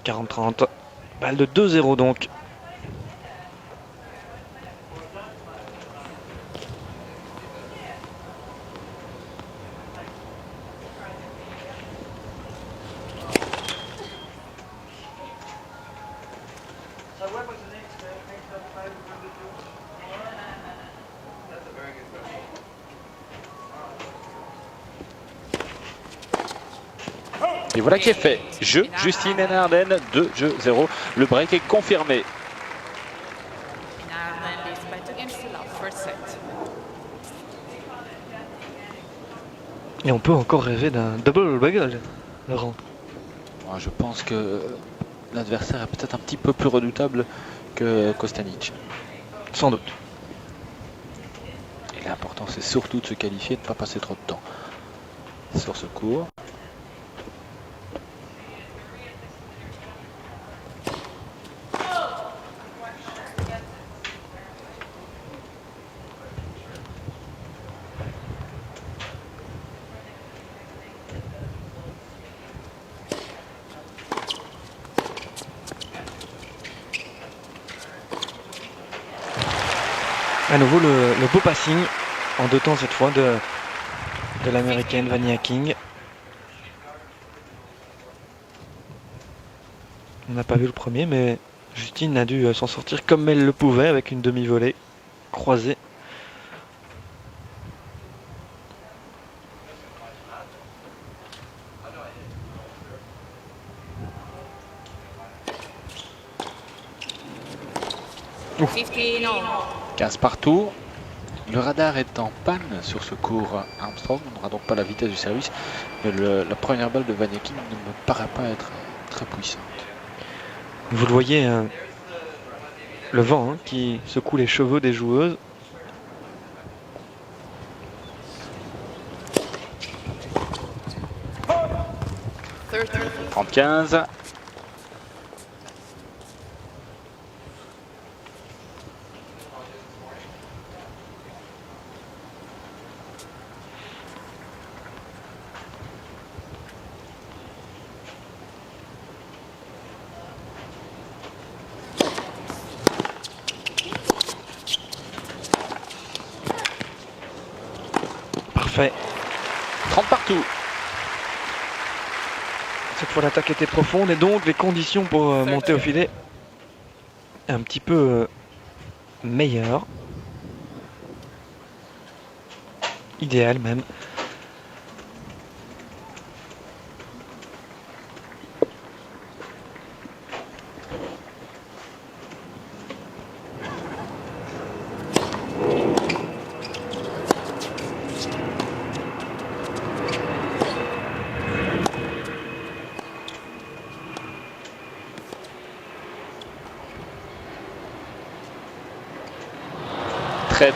40-30. Balle de 2-0 donc. Et voilà qui est fait. Jeu, Justine Hénarden, 2-0. Le break est confirmé. Et on peut encore rêver d'un double bagel, Laurent. Moi, je pense que l'adversaire est peut-être un petit peu plus redoutable que Kostanic. Sans doute. Et l'important, c'est surtout de se qualifier et de ne pas passer trop de temps sur ce cours. À nouveau le beau passing, en 2 temps cette fois, de l'américaine Vania King. On n'a pas vu le premier, mais Justine a dû s'en sortir comme elle le pouvait avec une demi-volée croisée. Ouf. 15 partout. Le radar est en panne sur ce cours Armstrong. On n'aura donc pas la vitesse du service. Mais la première balle de Vania King ne me paraît pas être très puissante. Vous le voyez, le vent qui secoue les cheveux des joueuses. « 30-15 ». Parfait. 30 partout. Cette fois l'attaque était profonde et donc les conditions pour monter au filet un petit peu meilleures. Idéal même.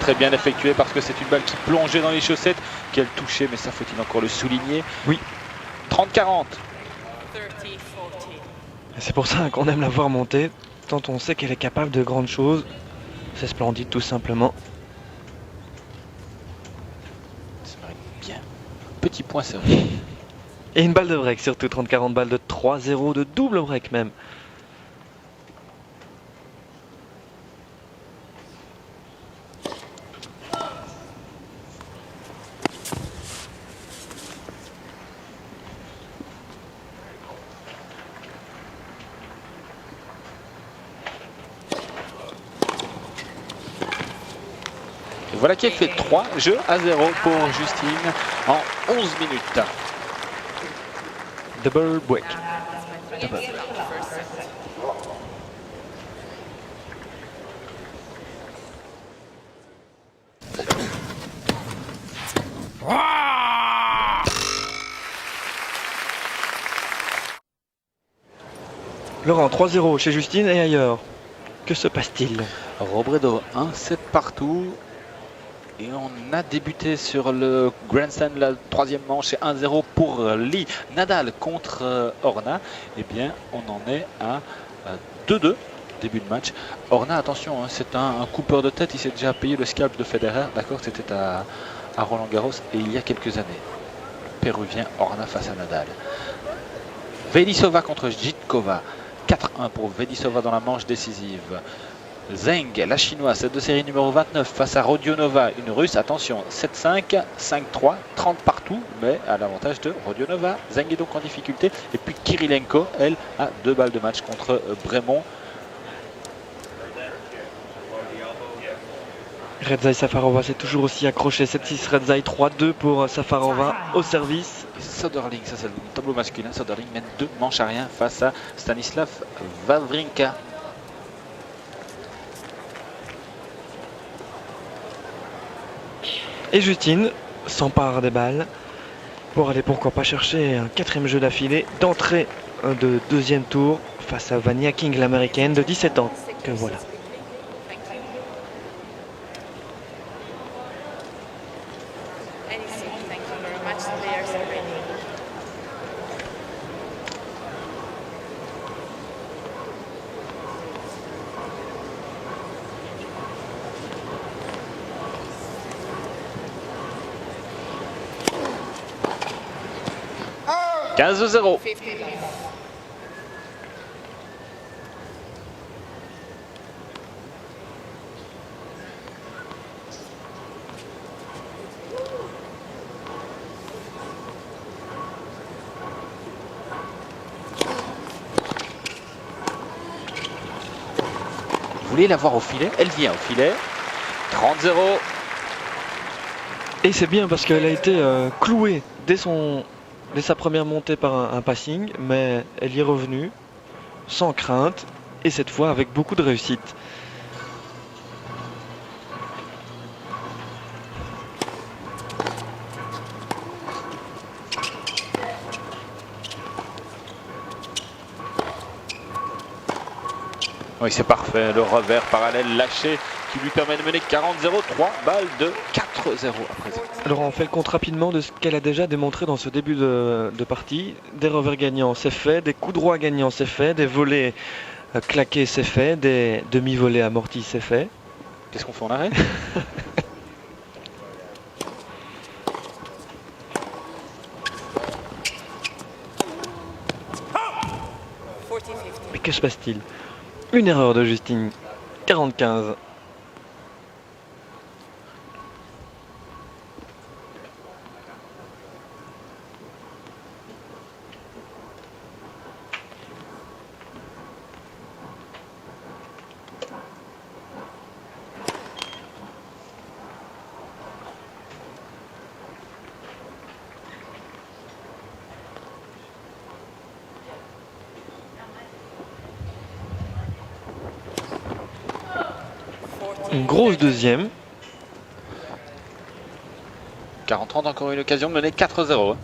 Très bien effectué parce que c'est une balle qui plongeait dans les chaussettes, qu'elle touchait, mais ça faut-il encore le souligner. Oui. 30-40. C'est pour ça qu'on aime la voir monter, tant on sait qu'elle est capable de grandes choses. C'est splendide tout simplement. Ça mérite bien. Petit point servi. Et une balle de break surtout, 30-40, balle de 3-0, de double break même. Et voilà qui est fait. 3-0 pour Justine en 11 minutes. Double break. Double. Laurent, 3-0 chez Justine et ailleurs. Que se passe-t-il? Robredo 1-7 partout. Et on a débuté sur le Grandstand, la troisième manche, et 1-0 pour Lee. Nadal contre Horna. Eh bien, on en est à 2-2, début de match. Horna, attention, hein, c'est un coupeur de tête. Il s'est déjà payé le scalp de Federer. D'accord, c'était à Roland Garros et il y a quelques années. Péruvien, Horna face à Nadal. Velisova contre Jitkova. 4-1 pour Vedisova dans la manche décisive. Zheng, la chinoise, cette de série numéro 29 face à Rodionova, une russe. Attention, 7-5, 5-3, 30 partout, mais à l'avantage de Rodionova. Zheng est donc en difficulté. Et puis Kirilenko, elle, a 2 balles de match contre Bremont. Redzai Safarova s'est toujours aussi accroché. 7-6 Redzai, 3-2 pour Safarova au service. Et Soderling, ça c'est le tableau masculin. Soderling mène 2 manches à rien face à Stanislav Wawrinka. Et Justine s'empare des balles pour aller pourquoi pas chercher un 4e jeu d'affilée d'entrée de 2e tour face à Vania King, l'américaine de 17 ans. Que voilà. « 15-0 ». Vous voulez la voir au filet? Elle vient au filet. 30-0. Et c'est bien parce qu'elle a été clouée dès sa première montée par un passing, mais elle y est revenue sans crainte et cette fois avec beaucoup de réussite. Oui, c'est parfait. Le revers parallèle lâché qui lui permet de mener 40-0. 3 balles de 4-0 à présent. Alors on fait le compte rapidement de ce qu'elle a déjà démontré dans ce début de partie. Des revers gagnants, c'est fait. Des coups droits gagnants, c'est fait. Des volets claqués, c'est fait. Des demi-volets amortis, c'est fait. Qu'est-ce qu'on fait en arrêt? Mais que se passe-t-il? Une erreur de Justine. 40-15. Une grosse deuxième. 40-30, encore une occasion de mener 4-0.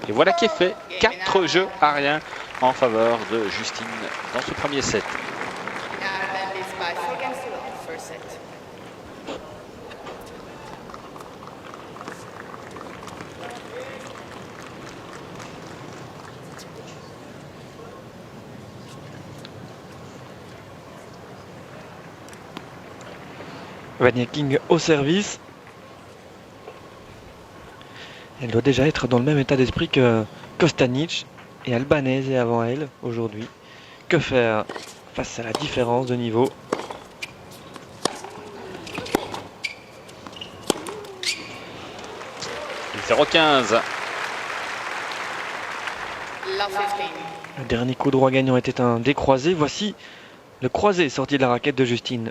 Et voilà qui est fait. 4 jeux à rien en faveur de Justine dans ce premier set. Vania King au service. Elle doit déjà être dans le même état d'esprit que Kostanic et Albanese avant elle aujourd'hui. Que faire face à la différence de niveau? Et 0-15. Le dernier coup droit gagnant était un décroisé. Voici le croisé sorti de la raquette de Justine.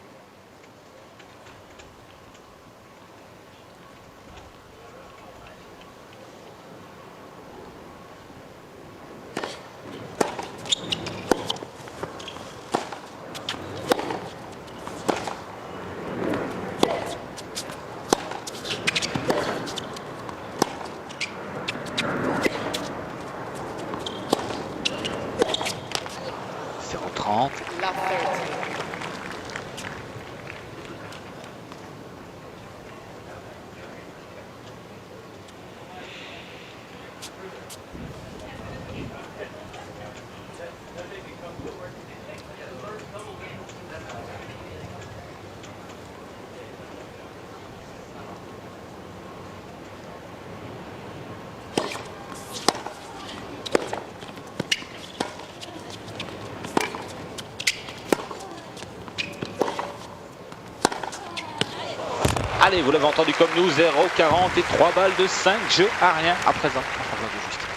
Allez, vous l'avez entendu comme nous, 0,40 et 3 balles de 5 jeux à rien à présent en faveur de Justine.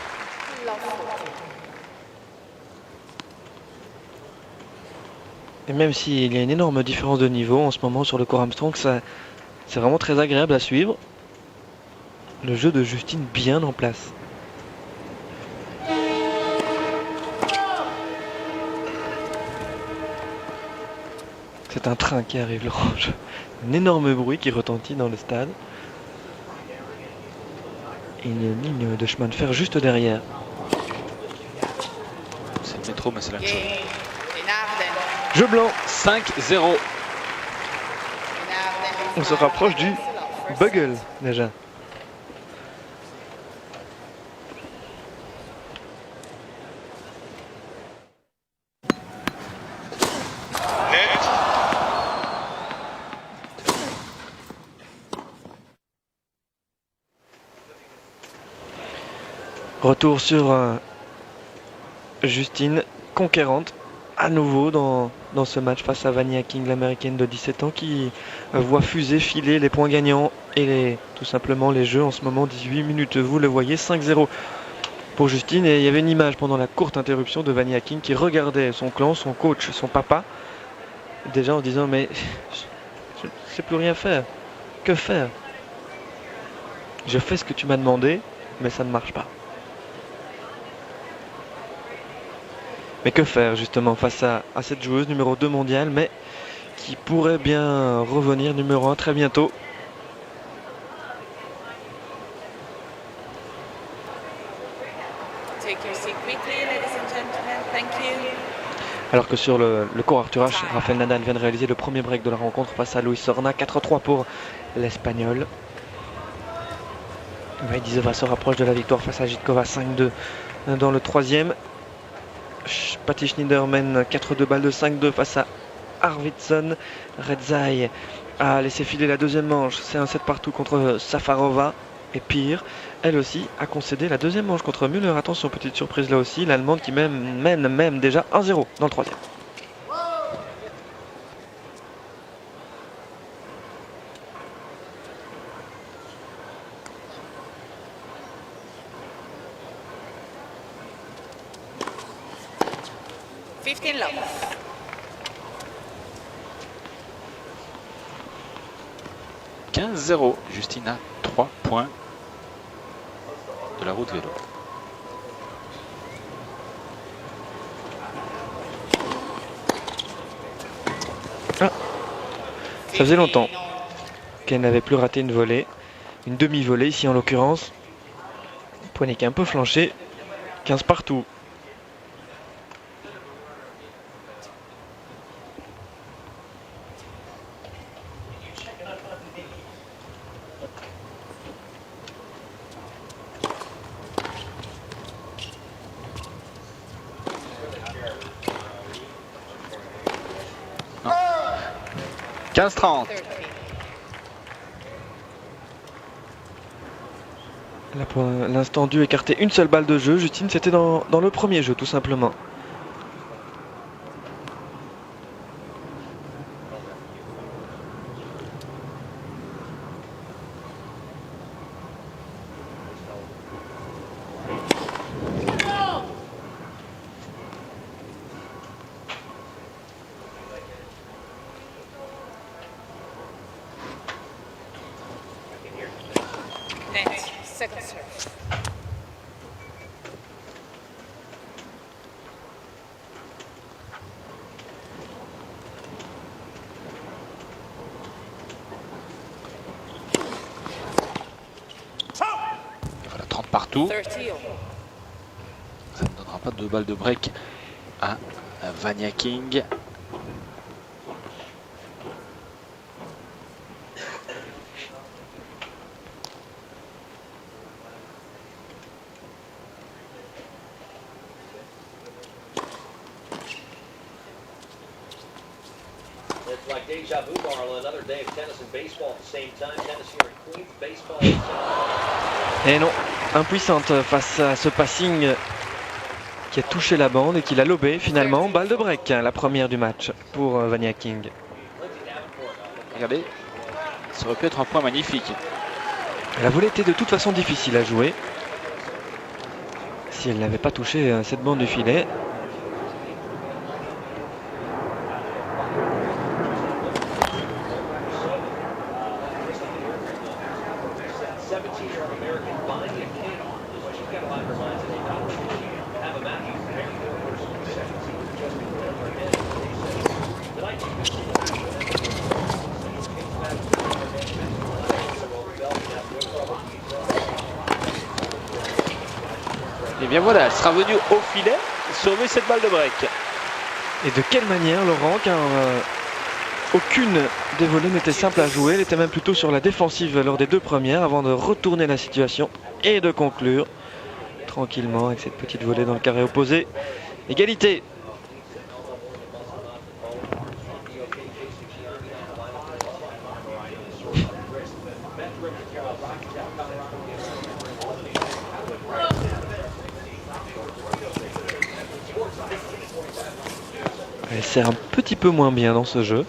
Et même s'il y a une énorme différence de niveau en ce moment sur le court Armstrong, c'est vraiment très agréable à suivre. Le jeu de Justine bien en place. C'est un train qui arrive, l'orange. Un énorme bruit qui retentit dans le stade. Et une ligne de chemin de fer juste derrière. C'est le métro, mais c'est la même chose. Jeu blanc. 5-0. On se rapproche du bugle déjà. Retour sur Justine, conquérante, à nouveau dans ce match face à Vania King, l'américaine de 17 ans, qui voit fuser, filer les points gagnants et tout simplement les jeux en ce moment. 18 minutes, vous le voyez, 5-0 pour Justine. Et il y avait une image pendant la courte interruption de Vania King qui regardait son clan, son coach, son papa, déjà en disant mais je ne sais plus rien faire, que faire? Je fais ce que tu m'as demandé, mais ça ne marche pas. Mais que faire justement face à cette joueuse numéro 2 mondiale, mais qui pourrait bien revenir numéro 1 très bientôt. Alors que sur le court Arthur Ashe, Rafael Nadal vient de réaliser le premier break de la rencontre face à Luis Horna. 4-3 pour l'Espagnol. Vaidisova se rapproche de la victoire face à Jitkova, 5-2 dans le troisième. Patty Schneider mène 4-2 balles de 5-2 face à Arvidsson. Redzai a laissé filer la deuxième manche. C'est un 7 partout contre Safarova. Et pire, elle aussi a concédé la deuxième manche contre Müller. Attention, petite surprise là aussi. L'Allemande qui mène même déjà 1-0 dans le troisième. Love. 15-0, Justine a 3 points de la route vélo. Ah, ça faisait longtemps qu'elle n'avait plus raté une volée, une demi-volée ici en l'occurrence. Poignet qui est un peu flanché, 15 partout. Non. 15-30. Là pour l'instant dû écarter une seule balle de jeu. Justine, c'était dans le premier jeu tout simplement. Second serve. Et voilà, 30 partout. 30. Ça ne donnera pas de balles de break à Vania King. It's like deja vu, Marla. Another day of tennis and baseball at the same time. Tennis here in Queens, baseball at Et non, impuissante face à ce passing qui a touché la bande et qui l'a lobé finalement. Balle de break, la première du match pour Vania King. Regardez, Ça aurait pu être un point magnifique. La volée était de toute façon difficile à jouer. Si elle n'avait pas touché cette bande du filet. Et bien voilà, elle sera venue au filet sauver cette balle de break. Et de quelle manière, Laurent, car aucune des volées n'était simple à jouer. Elle était même plutôt sur la défensive lors des deux premières avant de retourner la situation et de conclure tranquillement avec cette petite volée dans le carré opposé. Égalité. Elle sert un petit peu moins bien dans ce jeu.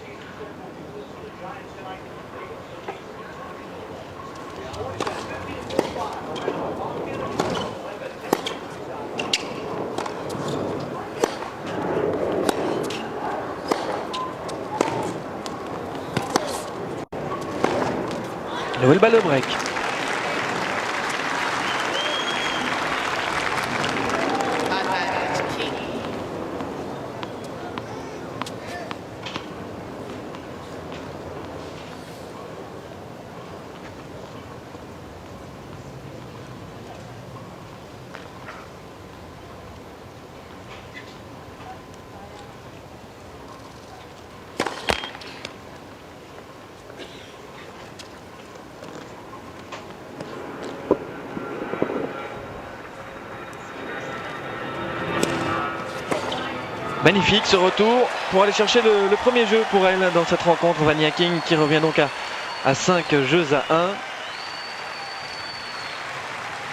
Nouvelle balle de break. Advantage king. Magnifique ce retour pour aller chercher le premier jeu pour elle dans cette rencontre. Vania King qui revient donc à 5 jeux à 1.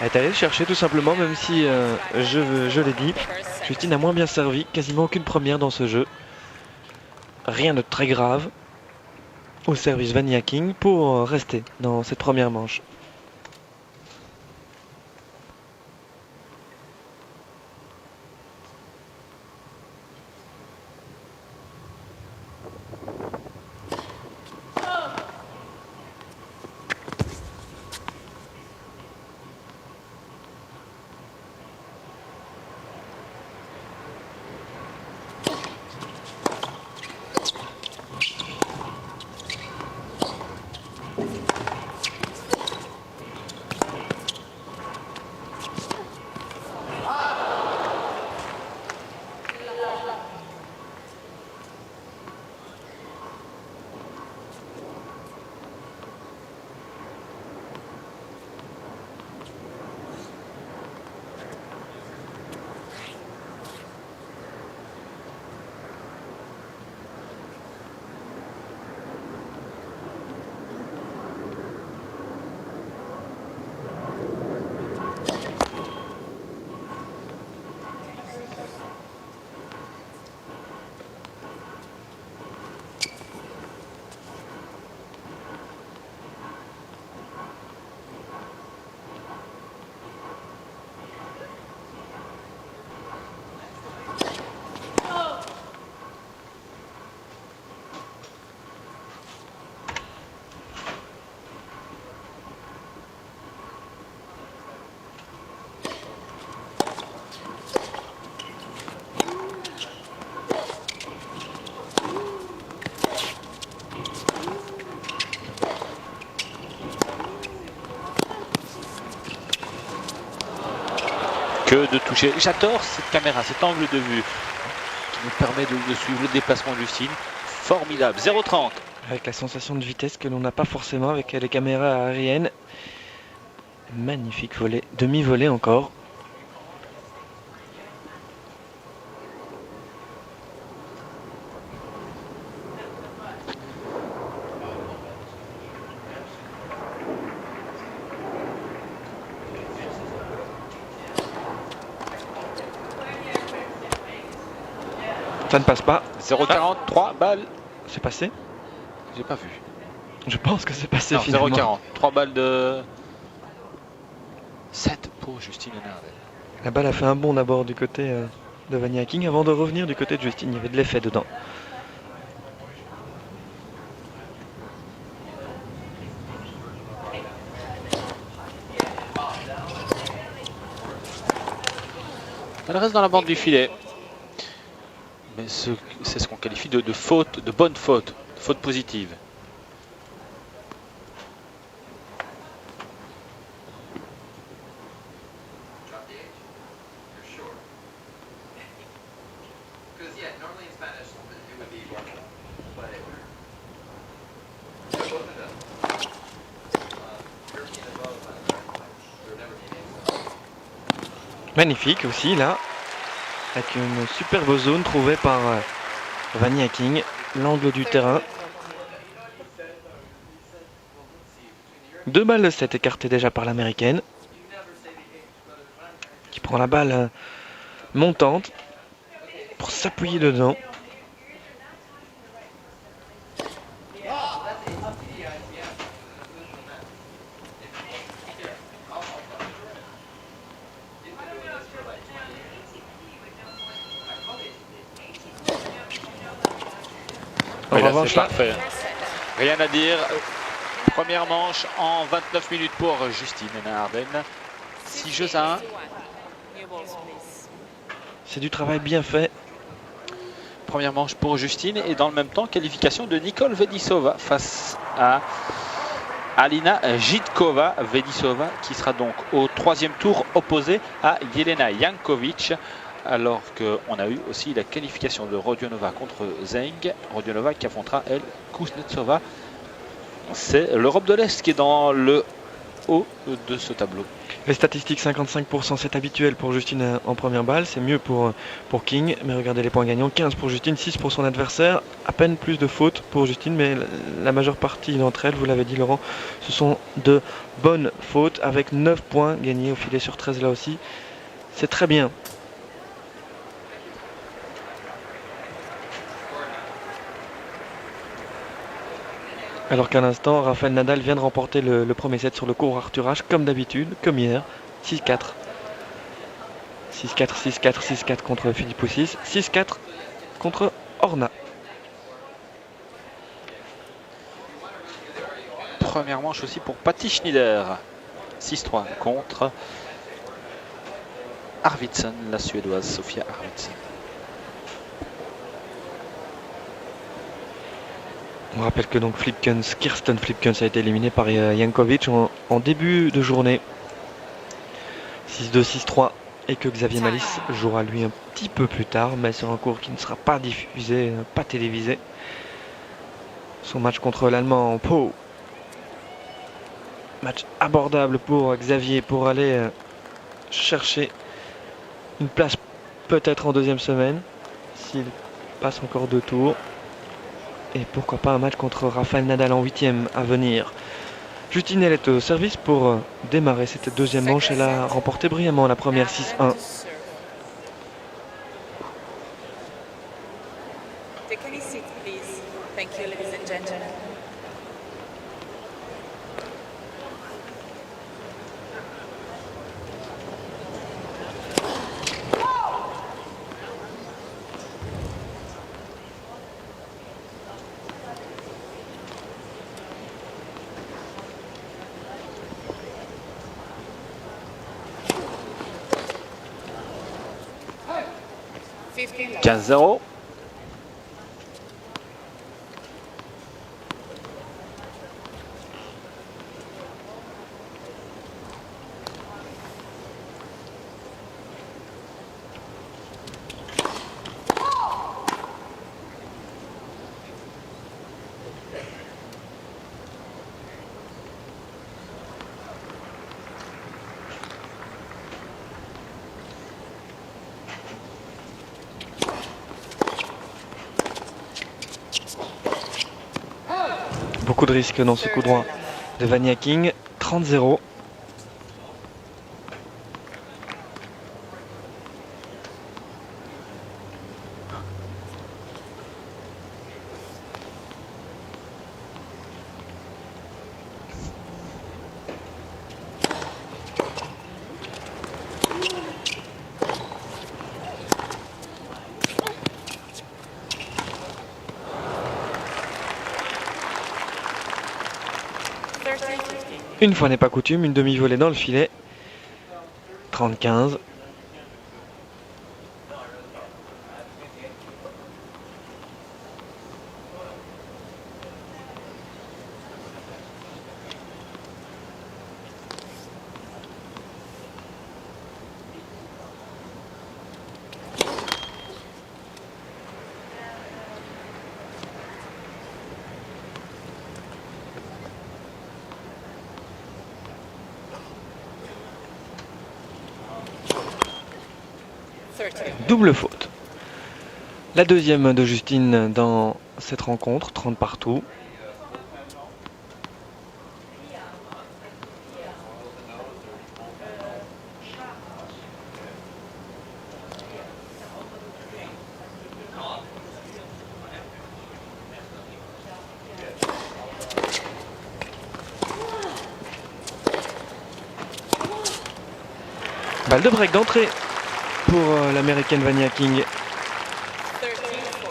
Elle est allée le chercher tout simplement, même si je l'ai dit, Justine a moins bien servi, quasiment aucune première dans ce jeu. Rien de très grave au service Vania King pour rester dans cette première manche. Que de toucher. J'adore cette caméra, cet angle de vue qui nous permet de suivre le déplacement de Justine. Formidable. 0,30. Avec la sensation de vitesse que l'on n'a pas forcément avec les caméras aériennes. Magnifique volée, demi-volée encore. Ça ne passe pas. 0,43 balles. C'est passé. J'ai pas vu. Je pense que c'est passé Non, finalement. 0,40. 3 balles de 7 pour Justine Hénardel. La balle a fait un bond d'abord du côté de Vania King avant de revenir du côté de Justine. Il y avait de l'effet dedans. Elle reste dans la bande du filet. Mais c'est ce qu'on qualifie de faute, de bonne faute, de faute positive. Magnifique aussi là, avec une superbe zone trouvée par Vania King, l'angle du terrain. 2 balles de 7 écartées déjà par l'américaine, qui prend la balle montante pour s'appuyer dedans. En Oui, là, revanche, c'est parfait. Rien à dire. Première manche en 29 minutes pour Justine Hénardel. 6 jeux à 1. New balls, please. c'est du travail bien fait. Première manche pour Justine et dans le même temps, qualification de Nicole Vedisova face à Alina Jitkova. Vedisova qui sera donc au 3e tour opposé à Jelena Jankovic. Alors qu'on a eu aussi la qualification de Rodionova contre Zeng. Rodionova qui affrontera, elle, Kuznetsova. C'est l'Europe de l'Est qui est dans le haut de ce tableau. Les statistiques 55% c'est habituel pour Justine en première balle, c'est mieux pour King, mais regardez les points gagnants, 15 pour Justine, 6 pour son adversaire, à peine plus de fautes pour Justine, mais la majeure partie d'entre elles, vous l'avez dit Laurent, ce sont de bonnes fautes, avec 9 points gagnés au filet sur 13 là aussi, c'est très bien. Alors qu'à l'instant, Rafael Nadal vient de remporter le premier set sur le court Arthur Ashe, comme d'habitude, comme hier, 6-4. 6-4, 6-4, 6-4 contre Philippe Poussis, 6-4 contre Horna. Première manche aussi pour Patty Schneider. 6-3 contre Arvidsson, la Suédoise Sofia Arvidsson. On rappelle que donc Kirsten Flipkens a été éliminé par Jankovic en début de journée. 6-2, 6-3. Et que Xavier Malice jouera lui un petit peu plus tard, mais sur un cours qui ne sera pas diffusé, pas télévisé. Son match contre l'Allemand en Pau. Match abordable pour Xavier pour aller chercher une place peut-être en deuxième semaine, s'il passe encore 2 tours. Et pourquoi pas un match contre Rafael Nadal en 8e à venir. Justine, elle est au service pour démarrer cette deuxième manche. Elle a remporté brillamment la première 6-1. Take any seat, please. Thank you, ladies and gentlemen. $15. 15-0. Beaucoup de risques dans ce coup droit de Vania King. 30-0. Une fois n'est pas coutume, une demi-volée dans le filet. 30-15. Double faute. La deuxième de Justine dans cette rencontre, 30 partout. Balle de break d'entrée pour l'américaine Vania King.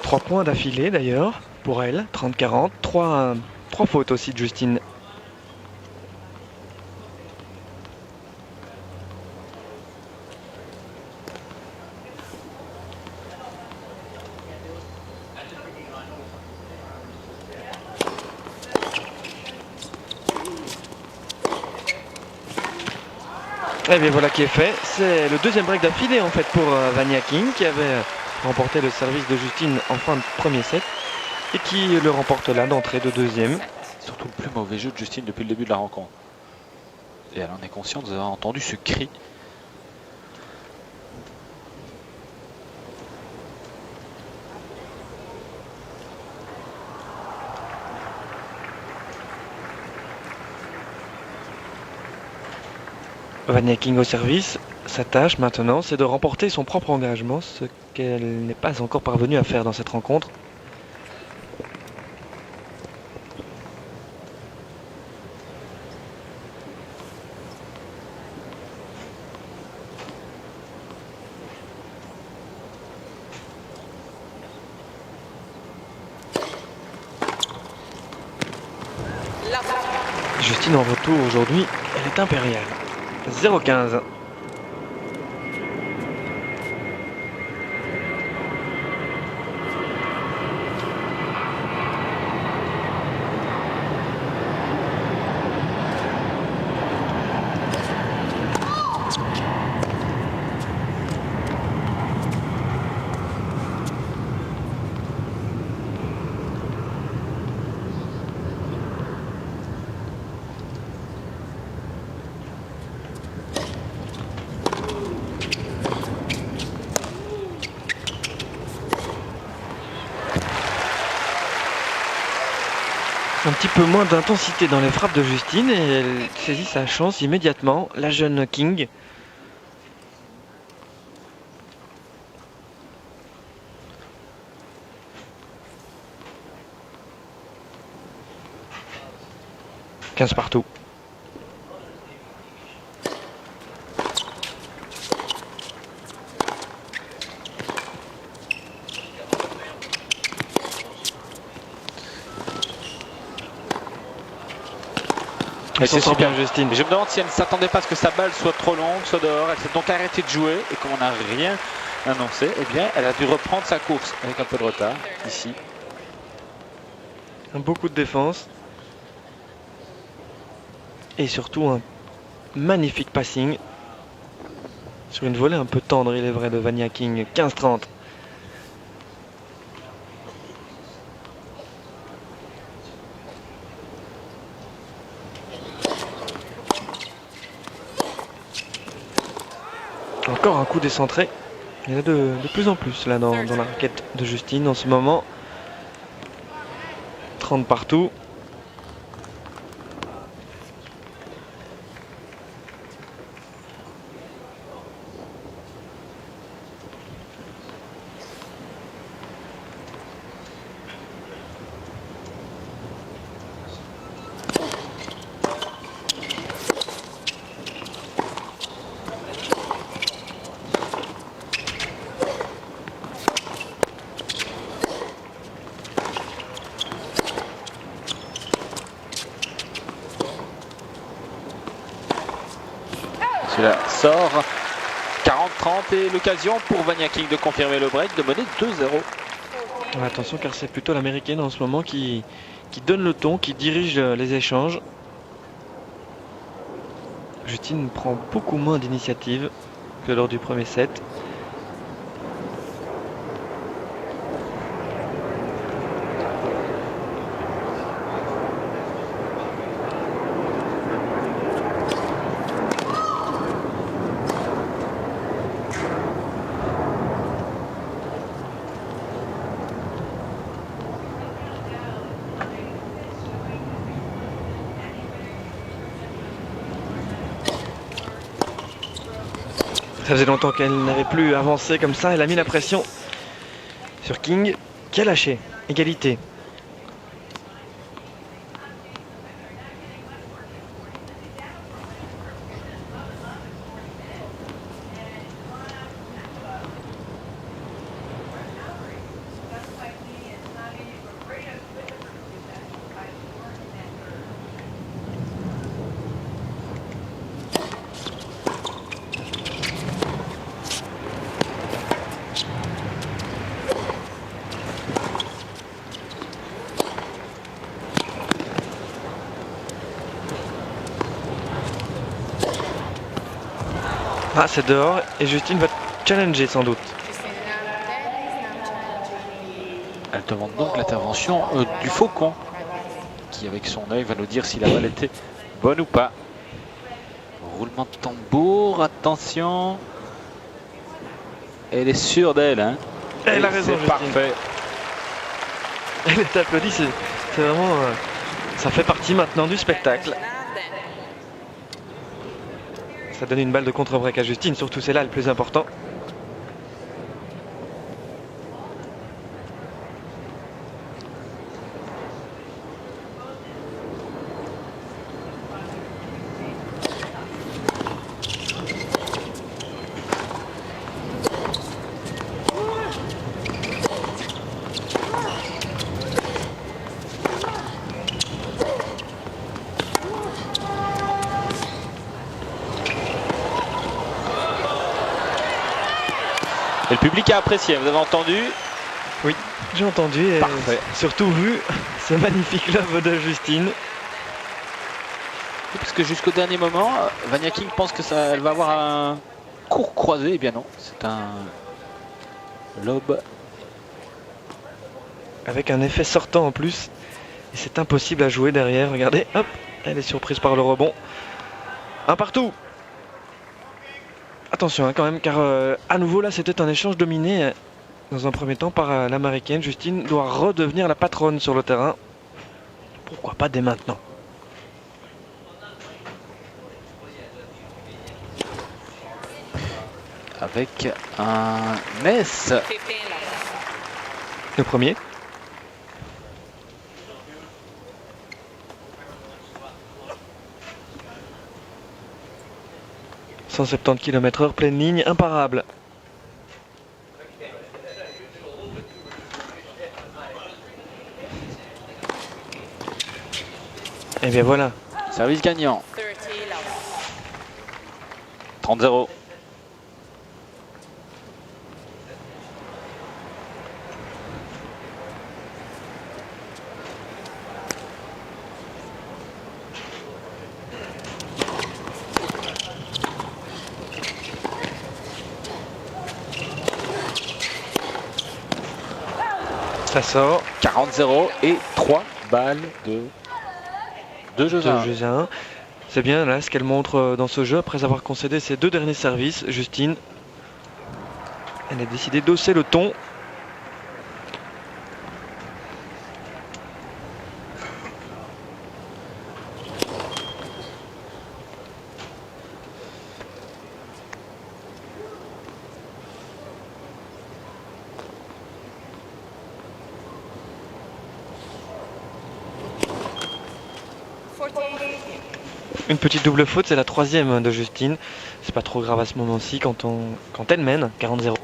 3 points d'affilée d'ailleurs pour elle, 30-40. 3 fautes aussi de Justine. Et bien voilà qui est fait. C'est le deuxième break d'affilée en fait pour Vania King qui avait remporté le service de Justine en fin de premier set et qui le remporte là d'entrée de deuxième. Surtout le plus mauvais jeu de Justine depuis le début de la rencontre. Et elle en est consciente, vous avez entendu ce cri. Vania King au service. Sa tâche maintenant, c'est de remporter son propre engagement, ce qu'elle n'est pas encore parvenue à faire dans cette rencontre. Justine en retour aujourd'hui, elle est impériale. 0-15. Un petit peu moins d'intensité dans les frappes de Justine et elle saisit sa chance immédiatement, la jeune King. « 15 partout. Et c'est super bien Justine. Mais je me demande si elle ne s'attendait pas à ce que sa balle soit trop longue, soit dehors. Elle s'est donc arrêtée de jouer et comme on n'a rien annoncé, eh bien, elle a dû reprendre sa course avec un peu de retard ici. Beaucoup de défense. Et surtout un magnifique passing. Sur une volée un peu tendre, il est vrai, de Vania King. 15-30. Encore un coup décentré. Il y en a de plus en plus là dans la raquette de Justine en ce moment. 30 partout. sort. 40-30 et l'occasion pour Vania King de confirmer le break, de mener 2-0. Ouais, attention car c'est plutôt l'américaine en ce moment qui donne le ton, qui dirige les échanges. Justine prend beaucoup moins d'initiative que lors du premier set. Ça faisait longtemps qu'elle n'avait plus avancé comme ça. Elle a mis la pression sur King qui a lâché. Égalité. Ah, c'est dehors et Justine va challenger sans doute. Elle demande donc l'intervention du Faucon, qui avec son œil va nous dire si la balle était bonne ou pas. Roulement de tambour, attention. Elle est sûre d'elle. Hein. Elle a raison, c'est parfait. Elle est applaudie, c'est vraiment... ça fait partie maintenant du spectacle. Ça donne une balle de contre-break à Justine, surtout c'est là le plus important. Et le public a apprécié, vous avez entendu? Oui, j'ai entendu et parfait. Surtout vu ce magnifique love de Justine. Parce que jusqu'au dernier moment, Vania King pense que elle va avoir un court croisé. Eh bien non, c'est un lob. Avec un effet sortant en plus. Et c'est impossible à jouer derrière. Regardez, hop, elle est surprise par le rebond. Un partout. Attention hein, quand même, car à nouveau là c'était un échange dominé dans un premier temps par l'américaine. Justine doit redevenir la patronne sur le terrain. Pourquoi pas dès maintenant? Avec un S. Le premier. « 170 km/h, pleine ligne, imparable. » Et bien voilà. Service gagnant. 30-0. Ça sort. 40-0 et 3 balles de jeux à 1. C'est bien là ce qu'elle montre dans ce jeu après avoir concédé ses deux derniers services. Justine, elle a décidé d'hausser le ton. Une petite double faute, c'est la troisième de Justine. C'est pas trop grave à ce moment-ci quand elle mène 40-0.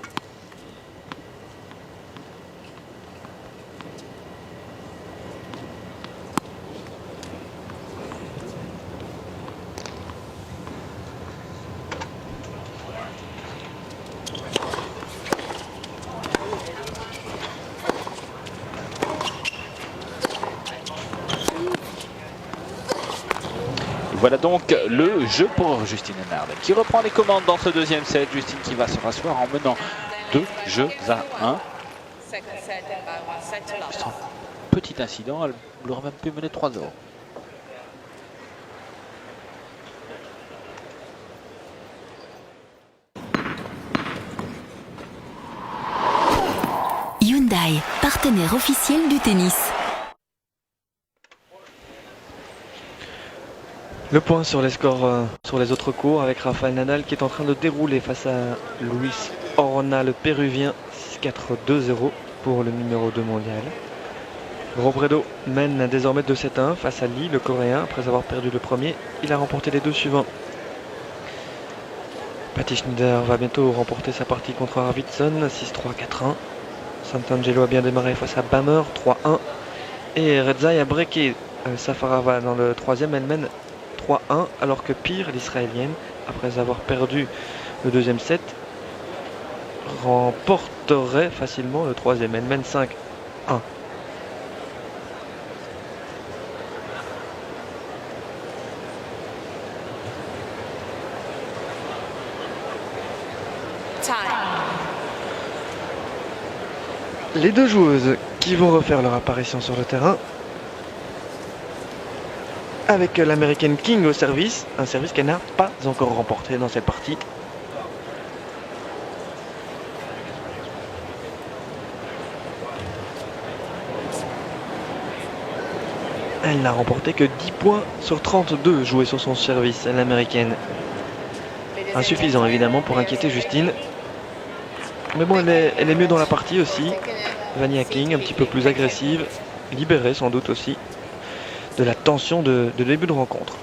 Voilà donc le jeu pour Justine Hénard qui reprend les commandes dans ce deuxième set. Justine qui va se rasseoir en menant 2 jeux à 1. Second set and by 1 set to love. Sans petit incident, elle aurait même pu mener 3-0. Hyundai, partenaire officiel du tennis. Le point sur les scores sur les autres cours avec Rafael Nadal qui est en train de dérouler face à Luis Orna, le péruvien, 6-4-2-0 pour le numéro 2 mondial. Robredo mène désormais 2-7-1 face à Lee, le coréen. Après avoir perdu le premier, il a remporté les deux suivants. Patty Schnyder va bientôt remporter sa partie contre Arvidsson, 6-3-4-1. Santangelo a bien démarré face à Bammer, 3-1. Et Redzai a breaké Safarava dans le troisième, elle mène 3-1, alors que Pire, l'israélienne, après avoir perdu le deuxième set, remporterait facilement le troisième. Elle mène 5-1. Time. Les deux joueuses qui vont refaire leur apparition sur le terrain, avec l'américaine King au service, un service qu'elle n'a pas encore remporté dans cette partie. Elle n'a remporté que 10 points sur 32 joués sur son service, l'américaine. Insuffisant évidemment pour inquiéter Justine. Mais bon, elle est mieux dans la partie aussi. Vania King, un petit peu plus agressive, libérée sans doute aussi de la tension de début de rencontre.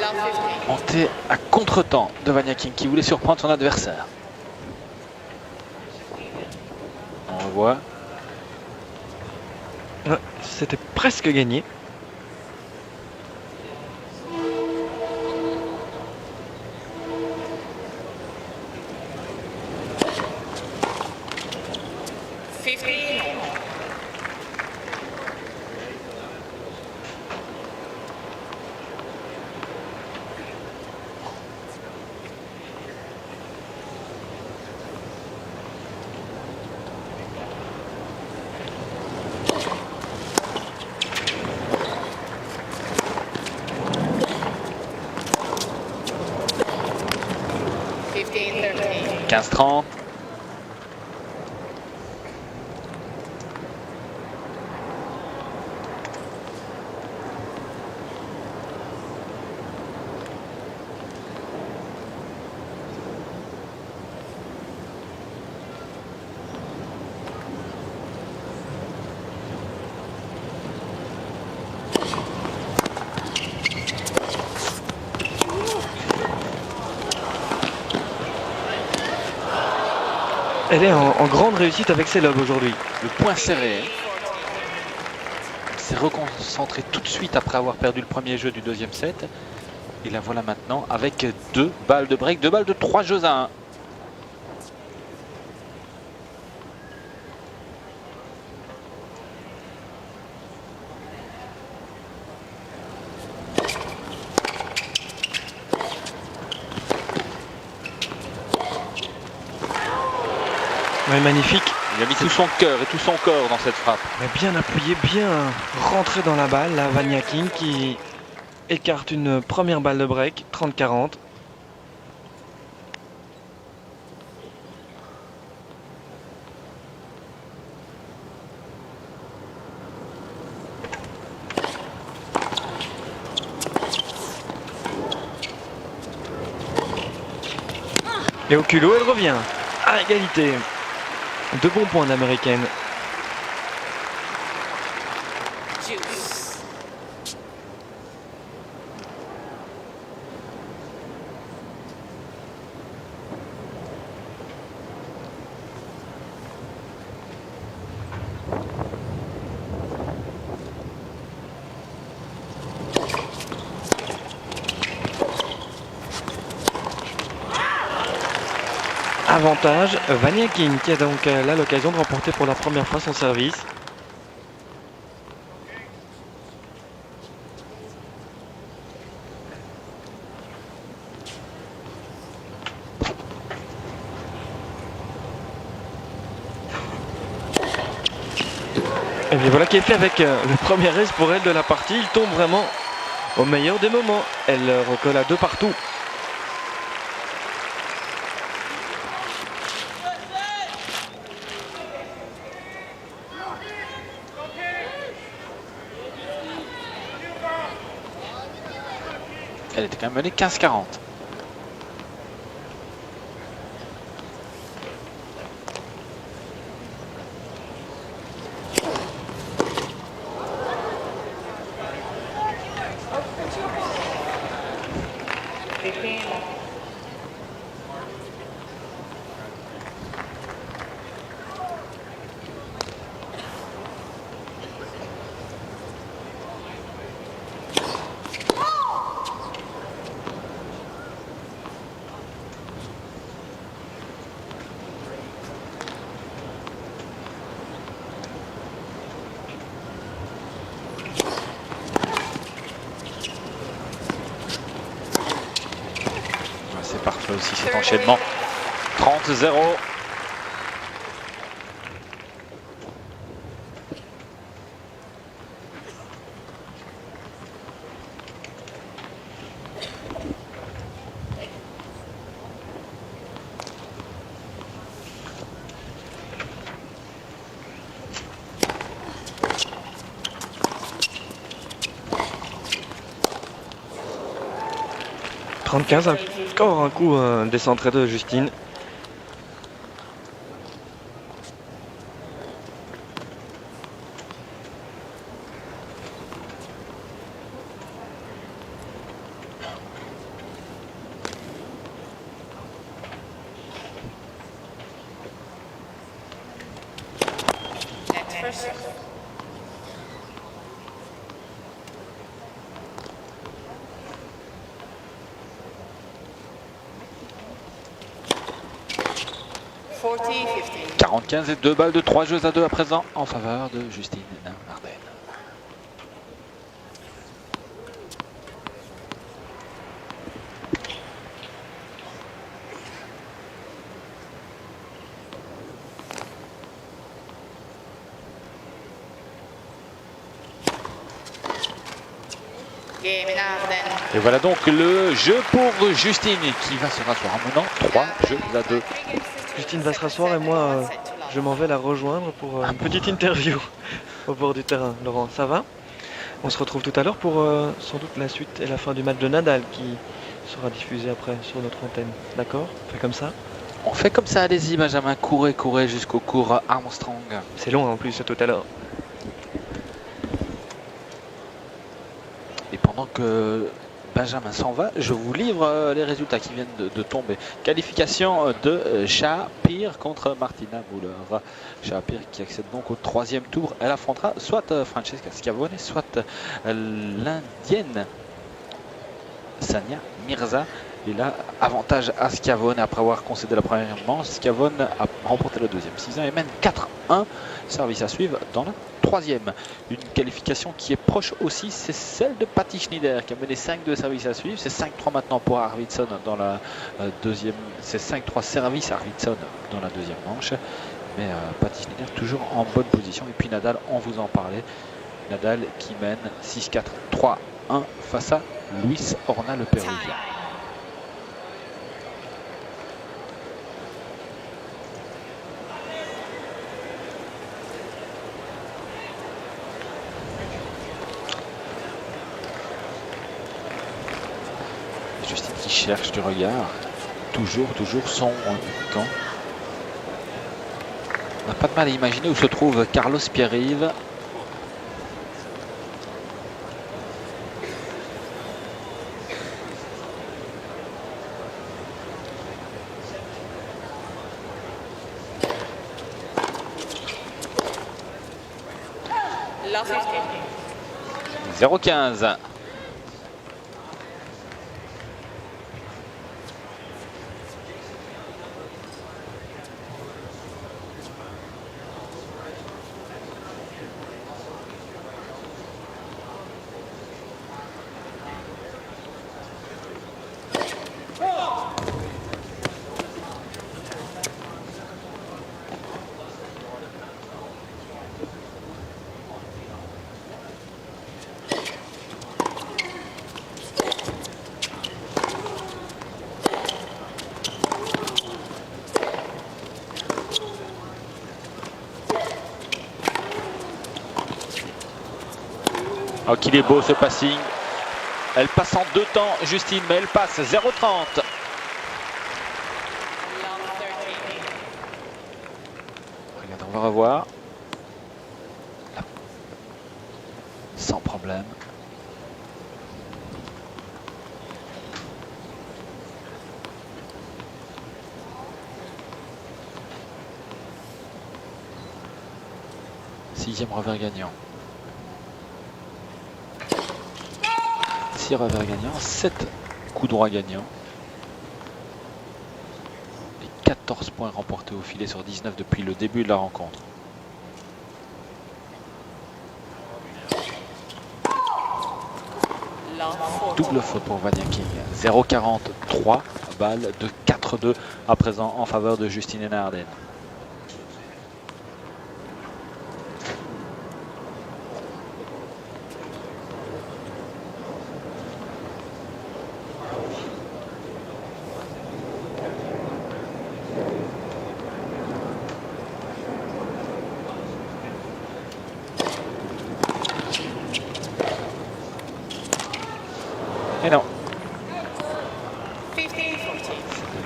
Love 15. Montée à contre-temps de Vania King qui voulait surprendre son adversaire. On revoit. Ouais, c'était presque gagné. $15-13. 15-30. Elle est en grande réussite avec ses lobes aujourd'hui. Le point serré. Elle s'est reconcentrée tout de suite après avoir perdu le premier jeu du deuxième set. Et la voilà maintenant avec 2 balles de break, 2 balles de 3 jeux à 1. Ouais, magnifique. Il a mis tout son cœur et tout son corps dans cette frappe. Mais bien appuyé, bien rentré dans la balle, la Vania King qui écarte une première balle de break, 30-40. Et au culot, elle revient à égalité. 2 bons points d'américaine. Juice. Avantage, Vanyakin qui a donc là l'occasion de remporter pour la première fois son service. Et bien voilà qui est fait avec le premier ace pour elle de la partie. Il tombe vraiment au meilleur des moments. Elle recolle à 2 partout. Elle était quand même menée 15-40. C'est parfait aussi cet enchaînement. 30-0. Encore un coup décentré de Justine. $40-15. 45 et 2 balles de 3 jeux à 2 à présent en faveur de Justine Ardenne. Game in Ardennes. Et voilà donc le jeu pour Justine qui va se rasseoir en menant 3 jeux à 2. Justine va se rasseoir et moi je m'en vais la rejoindre pour une petite interview au bord du terrain. Laurent, ça va? On se retrouve tout à l'heure pour sans doute la suite et la fin du match de Nadal qui sera diffusé après sur notre antenne. D'accord? On fait comme ça? On fait comme ça, allez-y Benjamin, courez jusqu'au cours Armstrong. C'est long en plus, à tout à l'heure. Et pendant que Benjamin s'en va, je vous livre les résultats qui viennent de tomber. Qualification de Shapir contre Martina Müller. Shapir qui accède donc au 3e tour. Elle affrontera soit Francesca Schiavone, soit l'Indienne Sania Mirza. Et là, avantage à Schiavone après avoir concédé la première manche. Schiavone a remporté la deuxième. 6-1 et mène 4-1. Service à suivre dans la 3e. Une qualification qui est proche aussi, c'est celle de Patty Schneider qui a mené 5-2 services à suivre. C'est 5-3 maintenant pour Arvidsson dans la deuxième. C'est 5-3 services à Arvidsson dans la deuxième manche. Mais Patty Schneider toujours en bonne position. Et puis Nadal, on vous en parlait. Nadal qui mène 6-4, 3-1 face à Luis Horna, le Péruvien. Justine qui cherche du regard, toujours son camp. On n'a pas de mal à imaginer où se trouve Carlos Pierre-Yves. La 50. 0-15. Oh, qu'il est beau ce passing. Elle passe en 2 temps, Justine, mais elle passe 0,30. Long 13. Regarde, on va revoir. Là. Sans problème. Sixième revers gagnant. 6 revers gagnants, 7 coups droits gagnants. Et 14 points remportés au filet sur 19 depuis le début de la rencontre. Long 14. Double faute pour Vania King. 0,43 balles de 4-2 à présent en faveur de Justine Hénarden. Et non, 15-14.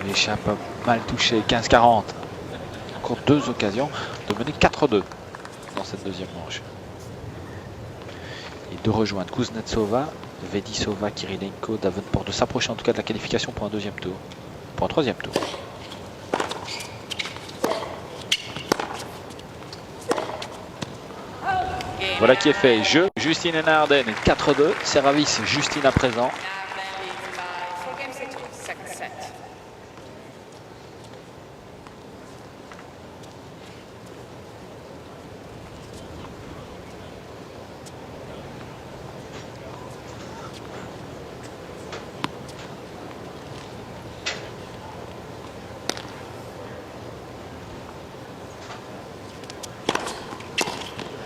il échappe mal touché, 15-40. Encore 2 occasions de mener 4-2 dans cette deuxième manche. Et de rejoindre Kuznetsova, Vedisova, Kirilenko, Davenport, de s'approcher en tout cas de la qualification pour un deuxième tour. Pour un troisième tour. Game Voilà qui est fait. Jeu, Justine Hénarden, 4-2. Service, Justine à présent. Now then leads by 4 games to 2, second set.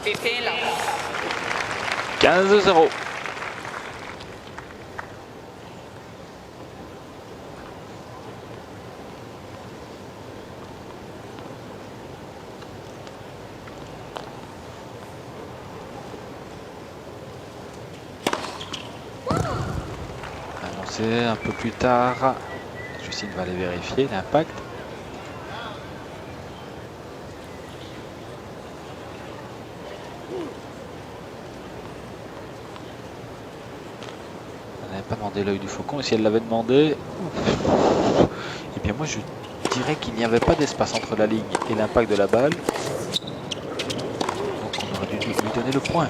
Fifteen long. 15-0. Annoncé un peu plus tard. Justine va aller vérifier l'impact. Elle n'avait pas demandé l'œil du faucon, et si elle l'avait demandé, eh bien moi je dirais qu'il n'y avait pas d'espace entre la ligne et l'impact de la balle. Donc on aurait dû lui donner le point.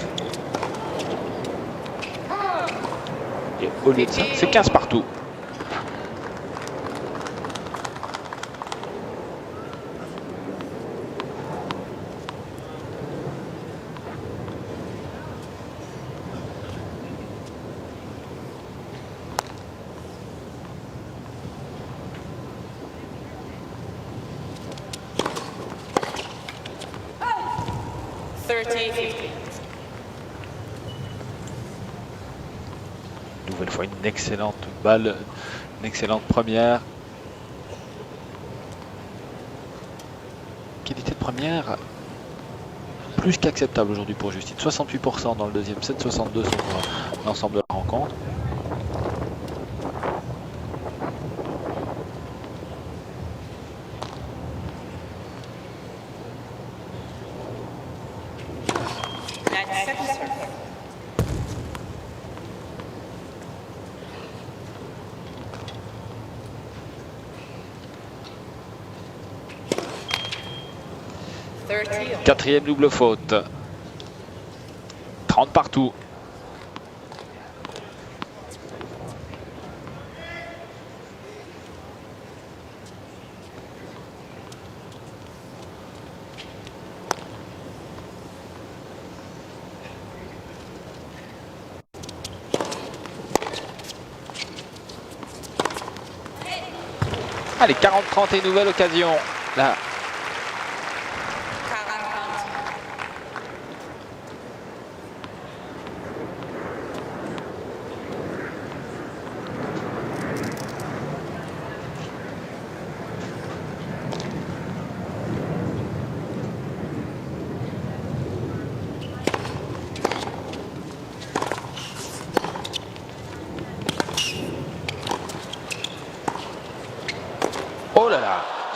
Et au lieu de ça, c'est 15 partout. Nouvelle fois une excellente balle, une excellente première. Qualité de première plus qu'acceptable aujourd'hui pour Justine. 68% dans le deuxième set, 62% sur l'ensemble de la rencontre. Second serve. Quatrième double faute. 30 partout. Allez, 40-30 et nouvelle occasion. Là, 40-30.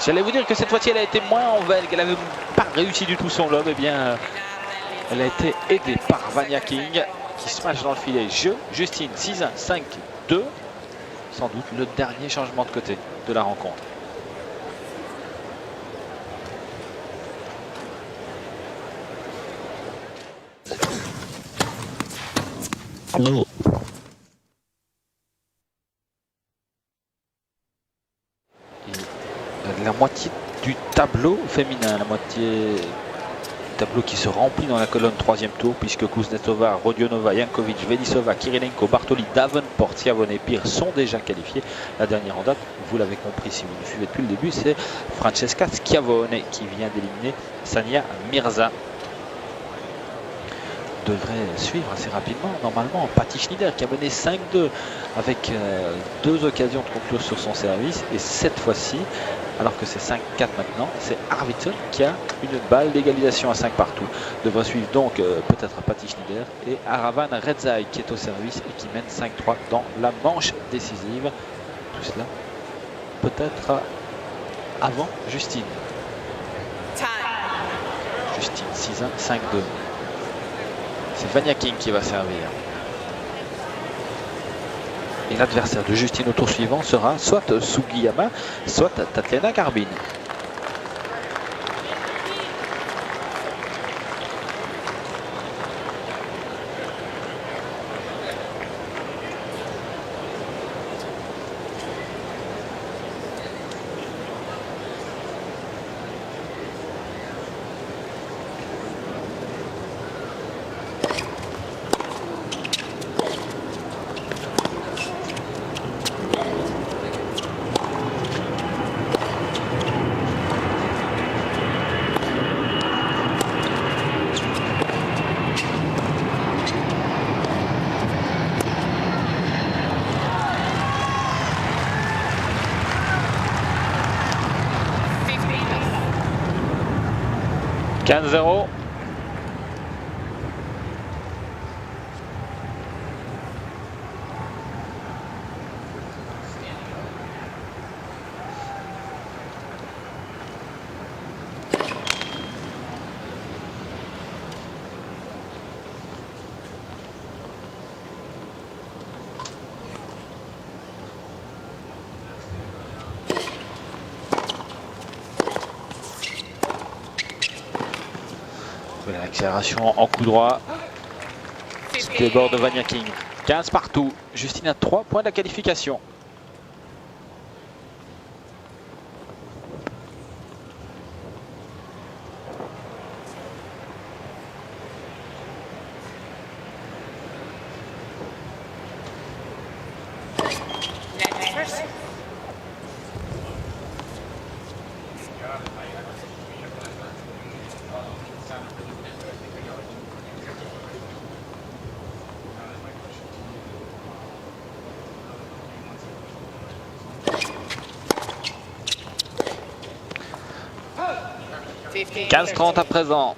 J'allais vous dire que cette fois-ci elle a été moins en veille, qu'elle n'avait pas réussi du tout son lob. Eh bien, elle a été aidée par Vania King qui smash dans le filet. Justine 6-1, 5-2. Sans doute le dernier changement de côté de la rencontre. La moitié du tableau féminin, la moitié du tableau qui se remplit dans la colonne troisième tour, puisque Kuznetsova, Rodionova, Jankovic, Velisova, Kirilenko, Bartoli, Davenport, Schiavone et Pire sont déjà qualifiés. La dernière en date, vous l'avez compris si vous nous suivez depuis le début, c'est Francesca Schiavone qui vient d'éliminer Sania Mirza. Devrait suivre assez rapidement, normalement, Patty Schneider qui a mené 5-2 avec 2 occasions de conclure sur son service, et cette fois-ci, alors que c'est 5-4 maintenant, c'est Arvidsson qui a une balle d'égalisation à 5 partout. Devrait suivre donc peut-être Patty Schneider et Aravan Redzai qui est au service et qui mène 5-3 dans la manche décisive. Tout cela peut-être avant Justine. Justine 6-1, 5-2. C'est Vania King qui va servir. Et l'adversaire de Justine au tour suivant sera soit Sugiyama, soit Tatiana Garbin. « 15-0 ». L'accélération en coup droit. C'était le bord de Vania King. 15 partout. Justine a 3 points de la qualification. « 15-30 à présent.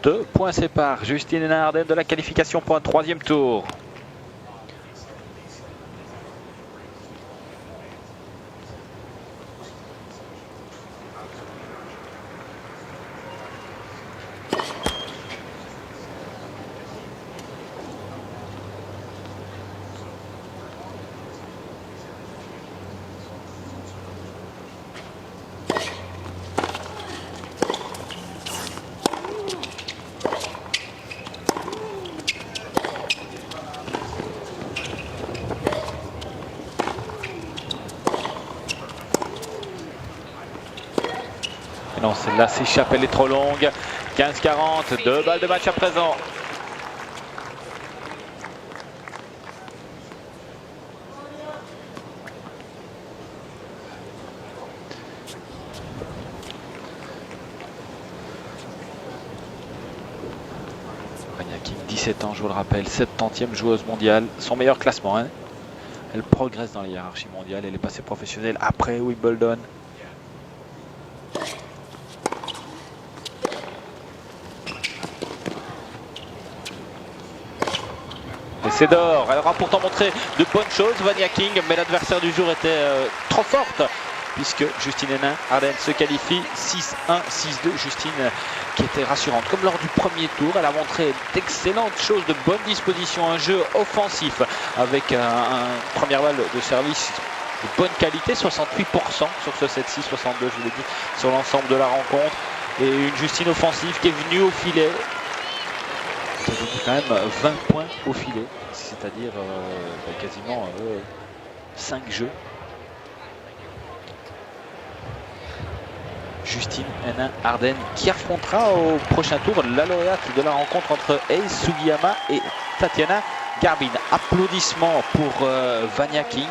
2 points séparent Justine Hénin-Ardenne de la qualification pour un troisième tour. Non, celle-là s'échappe, elle est trop longue. 15-40, 2 balles de match à présent. Vania King, 17 ans, je vous le rappelle, 70e joueuse mondiale, son meilleur classement. Hein. Elle progresse dans la hiérarchie mondiale, elle est passée professionnelle après Wimbledon. Et c'est d'or. Elle aura pourtant montré de bonnes choses, Vania King, mais l'adversaire du jour était trop forte puisque Justine Henin-Ardenne se qualifie 6-1, 6-2. Justine qui était rassurante. Comme lors du premier tour, elle a montré d'excellentes choses, de bonne disposition, un jeu offensif avec un première balle de service de bonne qualité, 68% sur ce 7-6, 62 je vous l'ai dit, sur l'ensemble de la rencontre. Et une Justine offensive qui est venue au filet, qui a donné quand même 20 points au filet, c'est-à-dire quasiment 5 jeux. Justine Henin-Ardenne qui affrontera au prochain tour la lauréate de la rencontre entre Ei Sugiyama et Tatiana Garbin. Applaudissements pour Vania King,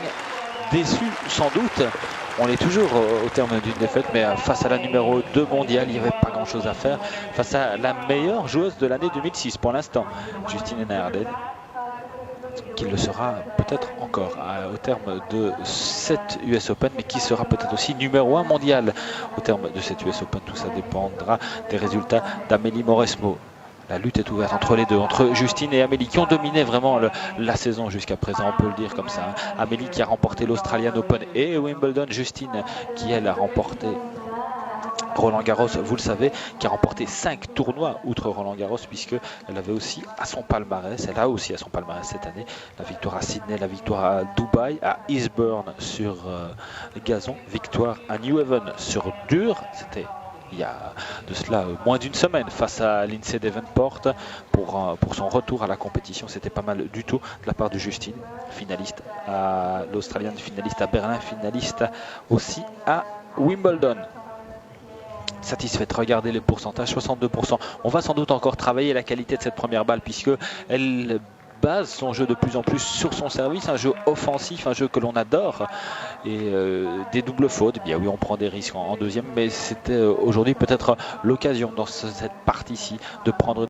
déçue sans doute. On est toujours au terme d'une défaite, mais face à la numéro 2 mondiale, il n'y avait pas grand chose à faire. Face à la meilleure joueuse de l'année 2006 pour l'instant, Justine Henin-Ardenne, qui le sera peut-être encore au terme de cette US Open, mais qui sera peut-être aussi numéro 1 mondial au terme de cette US Open. Tout ça dépendra des résultats d'Amélie Mauresmo. La lutte est ouverte entre les deux, entre Justine et Amélie, qui ont dominé vraiment la saison jusqu'à présent, on peut le dire comme ça. Amélie qui a remporté l'Australian Open et Wimbledon. Justine qui, elle, a remporté Roland Garros, vous le savez, qui a remporté 5 tournois outre Roland Garros, puisque elle avait aussi à son palmarès, elle a aussi à son palmarès cette année la victoire à Sydney, la victoire à Dubaï, à Eastbourne sur gazon, victoire à New Haven sur dur. C'était il y a de cela moins d'une semaine face à Lindsay Davenport pour son retour à la compétition. C'était pas mal du tout de la part de Justine, finaliste à l'Australienne, finaliste à Berlin, finaliste aussi à Wimbledon. Satisfaite, regardez les pourcentages, 62%. On va sans doute encore travailler la qualité de cette première balle, puisque elle base son jeu de plus en plus sur son service, un jeu offensif, un jeu que l'on adore, et des doubles fautes, bien oui, on prend des risques en deuxième, mais c'était aujourd'hui peut-être l'occasion dans cette partie-ci de prendre